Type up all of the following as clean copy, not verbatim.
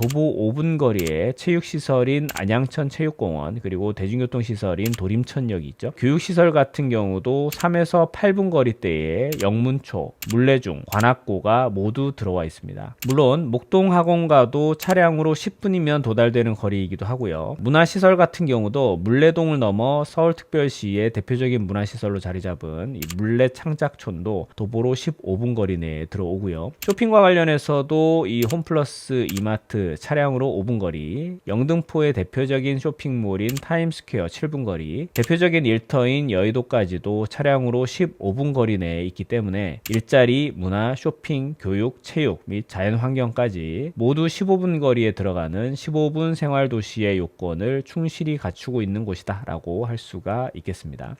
도보 5분 거리에 체육시설인 안양천 체육공원, 그리고 대중교통시설인 도림천역이 있죠. 교육시설 같은 경우도 3에서 8분 거리대에 영문초, 물레중, 관악고가 모두 들어와 있습니다. 물론 목동학원가도 차량으로 10분이면 도달되는 거리이기도 하고요. 문화시설 같은 경우도 물레동을 넘어 서울특별시의 대표적인 문화시설로 자리 잡은 이 물레창작촌도 도보로 15분 거리 내에 들어오고요. 쇼핑과 관련해서도 이 홈플러스 이마트 차량으로 5분 거리, 영등포의 대표적인 쇼핑몰인 타임스퀘어 7분 거리, 대표적인 일터인 여의도까지도 차량으로 15분 거리 내에 있기 때문에 일자리, 문화, 쇼핑, 교육, 체육 및 자연환경까지 모두 15분 거리에 들어가는 15분 생활도시의 요건을 충실히 갖추고 있는 곳이다 라고 할 수가 있겠습니다.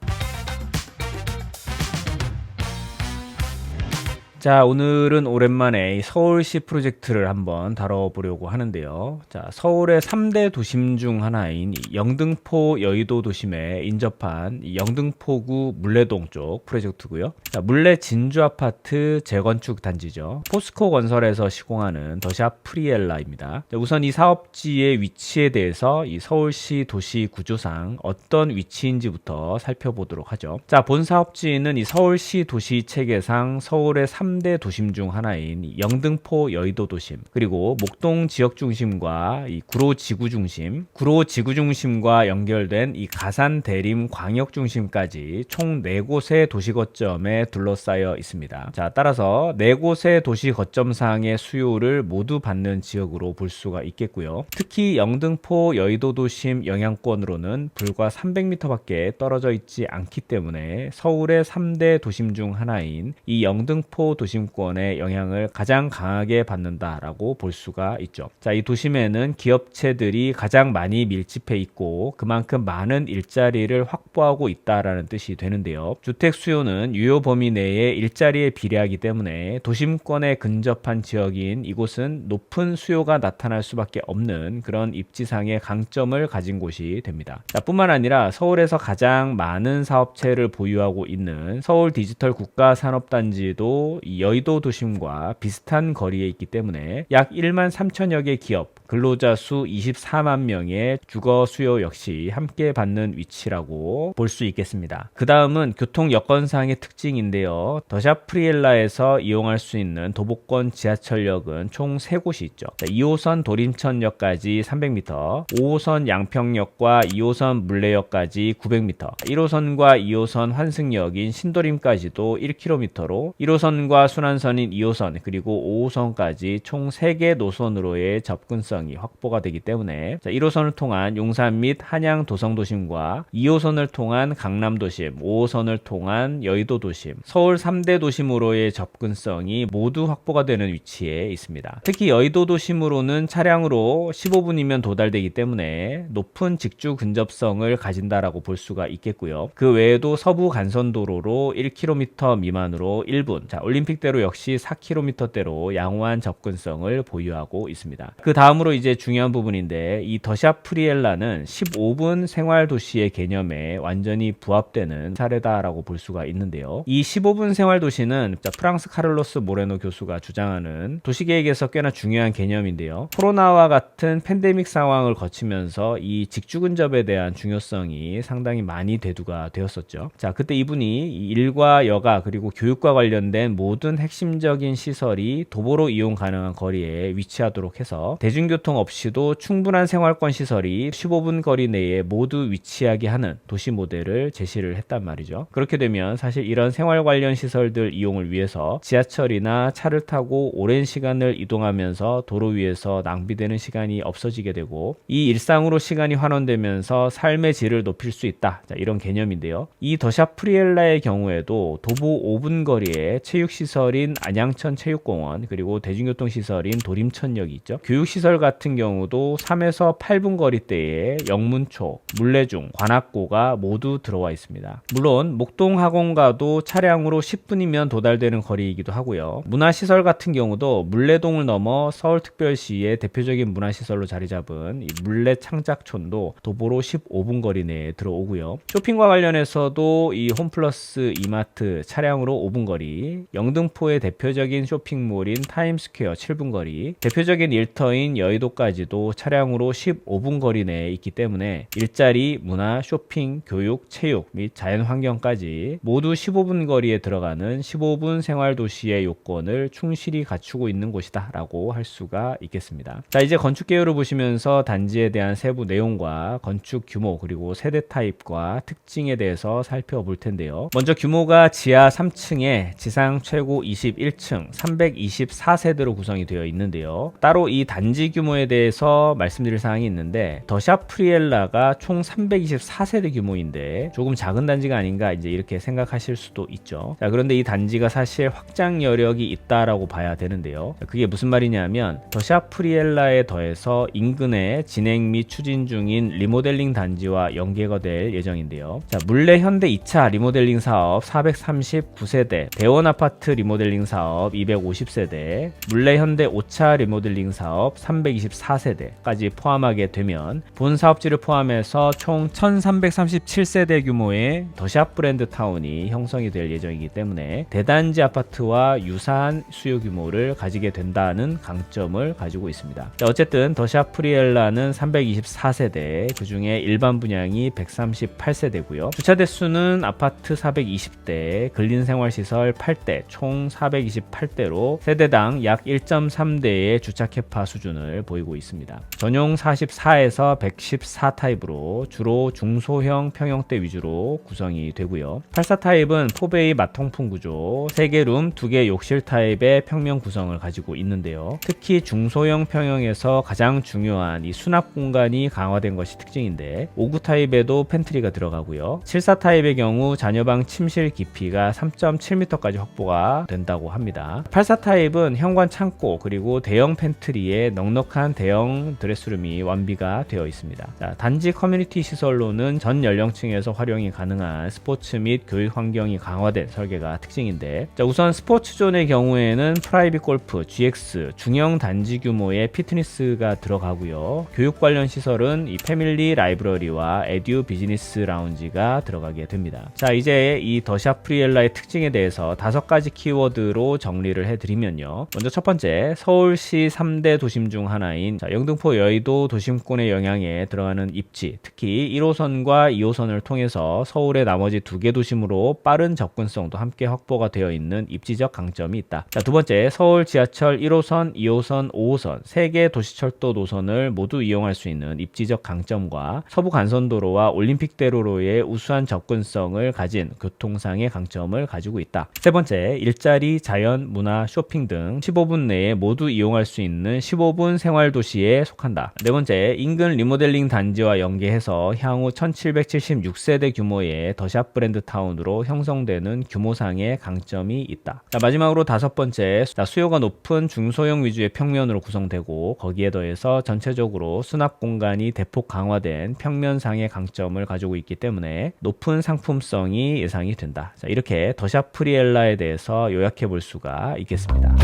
자, 오늘은 오랜만에 서울시 프로젝트를 한번 다뤄보려고 하는데요. 자, 서울의 3대 도심 중 하나인 영등포 여의도 도심에 인접한 영등포구 물레동 쪽 프로젝트고요. 자, 물레 진주 아파트 재건축 단지죠. 포스코 건설에서 시공하는 더샵 프리엘라입니다. 자, 우선 이 사업지의 위치에 대해서 이 서울시 도시 구조상 어떤 위치인지부터 살펴보도록 하죠. 자, 본 사업지는 이 서울시 도시 체계상 서울의 3대 도심 중 하나인 영등포 여의도 도심, 그리고 목동 지역 중심과 이 구로 지구 중심, 구로 지구 중심과 연결된 이 가산 대림 광역 중심까지 총 4곳의 도시 거점에 둘러싸여 있습니다. 자, 따라서 4곳의 도시 거점상의 수요를 모두 받는 지역으로 볼 수가 있겠고요. 특히 영등포 여의도 도심 영향권으로는 불과 300m밖에 떨어져 있지 않기 때문에 서울의 3대 도심 중 하나인 이 영등포 도심권의 영향을 가장 강하게 받는다라고 볼 수가 있죠. 자, 이 도심에는 기업체들이 가장 많이 밀집해 있고 그만큼 많은 일자리를 확보하고 있다라는 뜻이 되는데요. 주택 수요는 유효 범위 내에 일자리에 비례하기 때문에 도심권에 근접한 지역인 이곳은 높은 수요가 나타날 수밖에 없는 그런 입지상의 강점을 가진 곳이 됩니다. 자, 뿐만 아니라 서울에서 가장 많은 사업체를 보유하고 있는 서울 디지털 국가산업단지도 이 여의도 도심과 비슷한 거리에 있기 때문에 약 1만 3천여 개 기업, 근로자 수 24만 명의 주거 수요 역시 함께 받는 위치라고 볼 수 있겠습니다. 그 다음은 교통 여건상의 특징인데요. 더샵 프리엘라에서 이용할 수 있는 도보권 지하철역은 총 3곳이 있죠. 2호선 도림천역까지 300m, 5호선 양평역과 2호선 물레역까지 900m, 1호선과 2호선 환승역인 신도림까지도 1km로 1호선과 순환선인 2호선 그리고 5호선까지 총 3개 노선으로의 접근성이 확보가 되기 때문에 1호선을 통한 용산 및 한양 도성도심과 2호선을 통한 강남도심, 5호선을 통한 여의도도심, 서울 3대 도심으로의 접근성이 모두 확보가 되는 위치에 있습니다. 특히 여의도도심으로는 차량으로 15분이면 도달되기 때문에 높은 직주 근접성을 가진다라고 볼 수가 있겠고요. 그 외에도 서부 간선도로로 1km 미만으로 1분, 자, 올림픽대로 역시 4km대로 양호한 접근성을 보유하고 있습니다. 그 다음으로 이제 중요한 부분인데 이 더샵 프리엘라는 15분 생활도시의 개념에 완전히 부합되는 사례다라고 볼 수가 있는데요. 이 15분 생활도시는 프랑스 카를로스 모레노 교수가 주장하는 도시계획에서 꽤나 중요한 개념인데요. 코로나와 같은 팬데믹 상황을 거치면서 이 직주근접에 대한 중요성이 상당히 많이 대두가 되었었죠. 자, 그때 이분이 일과 여가 그리고 교육과 관련된 모든 핵심적인 시설이 도보로 이용 가능한 거리에 위치하도록 해서 대중교통 없이도 충분한 생활권 시설이 15분 거리 내에 모두 위치하게 하는 도시 모델을 제시를 했단 말이죠. 그렇게 되면 사실 이런 생활 관련 시설들 이용을 위해서 지하철이나 차를 타고 오랜 시간을 이동하면서 도로 위에서 낭비되는 시간이 없어지게 되고 이 일상으로 시간이 환원되면서 삶의 질을 높일 수 있다. 자, 이런 개념인데요. 이 더샵 프리엘라의 경우에도 도보 5분 거리에 체육시설인 안양천 체육공원 그리고 대중교통시설인 도림천역이 있죠. 교육시설 같은 경우도 3에서 8분 거리대에 영문초, 물레중, 관악고가 모두 들어와 있습니다. 물론 목동학원가도 차량으로 10분이면 도달되는 거리이기도 하고요. 문화시설 같은 경우도 물레동을 넘어 서울특별시의 대표적인 문화시설로 자리 잡은 이 물레창작촌도 도보로 15분 거리 내에 들어오고요. 쇼핑과 관련해서도 이 홈플러스 이마트 차량으로 5분 거리, 영등포의 대표적인 쇼핑몰인 타임스퀘어 7분 거리, 대표적인 일터인 여의도까지도 차량으로 15분 거리 내에 있기 때문에 일자리, 문화, 쇼핑, 교육, 체육 및 자연환경까지 모두 15분 거리에 들어가는 15분 생활도시의 요건을 충실히 갖추고 있는 곳이다 라고 할 수가 있겠습니다. 자, 이제 건축 개요를 보시면서 단지에 대한 세부 내용과 건축 규모 그리고 세대 타입과 특징에 대해서 살펴볼 텐데요. 먼저 규모가 지하 3층에 지상 최고 21층 324세대로 구성이 되어 있는데요. 따로 이 단지 규모에 대해서 말씀드릴 사항이 있는데 더샵 프리엘라가 총 324세대 규모인데 조금 작은 단지가 아닌가 이제 이렇게 생각하실 수도 있죠. 자, 그런데 이 단지가 사실 확장 여력이 있다라고 봐야 되는데요. 그게 무슨 말이냐면 더샵 프리엘라에 더해서 인근에 진행 및 추진 중인 리모델링 단지와 연계가 될 예정인데요. 자, 물레 현대 2차 리모델링 사업 439세대, 대원 아파트 리모델링 사업 250세대, 물레 현대 5차 리모델링 사업 324세대까지 포함하게 되면 본 사업지를 포함해서 총 1337세대 규모의 더샵 브랜드 타운이 형성이 될 예정이기 때문에 대단지 아파트와 유사한 수요 규모를 가지게 된다는 강점을 가지고 있습니다. 자, 어쨌든 더샵 프리엘라는 324세대, 그 중에 일반 분양이 138세대고요. 주차 대수는 아파트 420대, 근린생활시설 8대, 총 428대로 세대당 약 1.3대의 주차 캐파 수준을 보이고 있습니다. 전용 44에서 114 타입으로 주로 중소형 평형대 위주로 구성이 되고요. 84 타입은 포베이 마통풍 구조, 3개 룸, 2개 욕실 타입의 평면 구성을 가지고 있는데요. 특히 중소형 평형에서 가장 중요한 이 수납 공간이 강화된 것이 특징인데 59 타입에도 팬트리가 들어가고요. 74 타입의 경우 자녀방 침실 깊이가 3.7m까지 확보가 된다고 합니다. 84 타입은 현관 창고 그리고 대형 팬트리에 넉넉한 대형 드레스룸이 완비가 되어 있습니다. 자, 단지 커뮤니티 시설로는 전 연령층에서 활용이 가능한 스포츠 및 교육 환경이 강화된 설계가 특징인데, 자, 우선 스포츠존의 경우에는 프라이빗 골프, GX, 중형 단지 규모의 피트니스가 들어가고요. 교육 관련 시설은 이 패밀리 라이브러리와 에듀 비즈니스 라운지가 들어가게 됩니다. 자, 이제 이 더샵 프리엘라의 특징에 대해서 5가지 키워드로 정리를 해드리면요. 먼저 첫 번째, 서울시 3대 도심 중 하나인 영등포 여의도 도심권의 영향에 들어가는 입지, 특히 1호선과 2호선을 통해서 서울의 나머지 2개 도심으로 빠른 접근성도 함께 확보가 되어 있는 입지적 강점이 있다. 자, 두 번째, 서울 지하철 1호선, 2호선, 5호선 3개 도시철도 노선을 모두 이용할 수 있는 입지적 강점과 서부 간선도로와 올림픽대로로의 우수한 접근성을 가진 교통상의 강점을 가지고 있다. 세 번째, 일자리, 자연, 문화, 쇼핑 등 15분 내에 모두 이용할 수 있는 15분 생활도시에 속한다. 네 번째, 인근 리모델링 단지와 연계해서 향후 1776세대 규모의 더샵 브랜드 타운으로 형성되는 규모상의 강점이 있다. 자, 마지막으로 5번째, 수요가 높은 중소형 위주의 평면으로 구성되고 거기에 더해서 전체적으로 수납 공간이 대폭 강화된 평면상의 강점을 가지고 있기 때문에 높은 상품성이 예상이 된다. 자, 이렇게 더샵 프리엘라에 대해서 요약해 볼 수가 있겠습니다.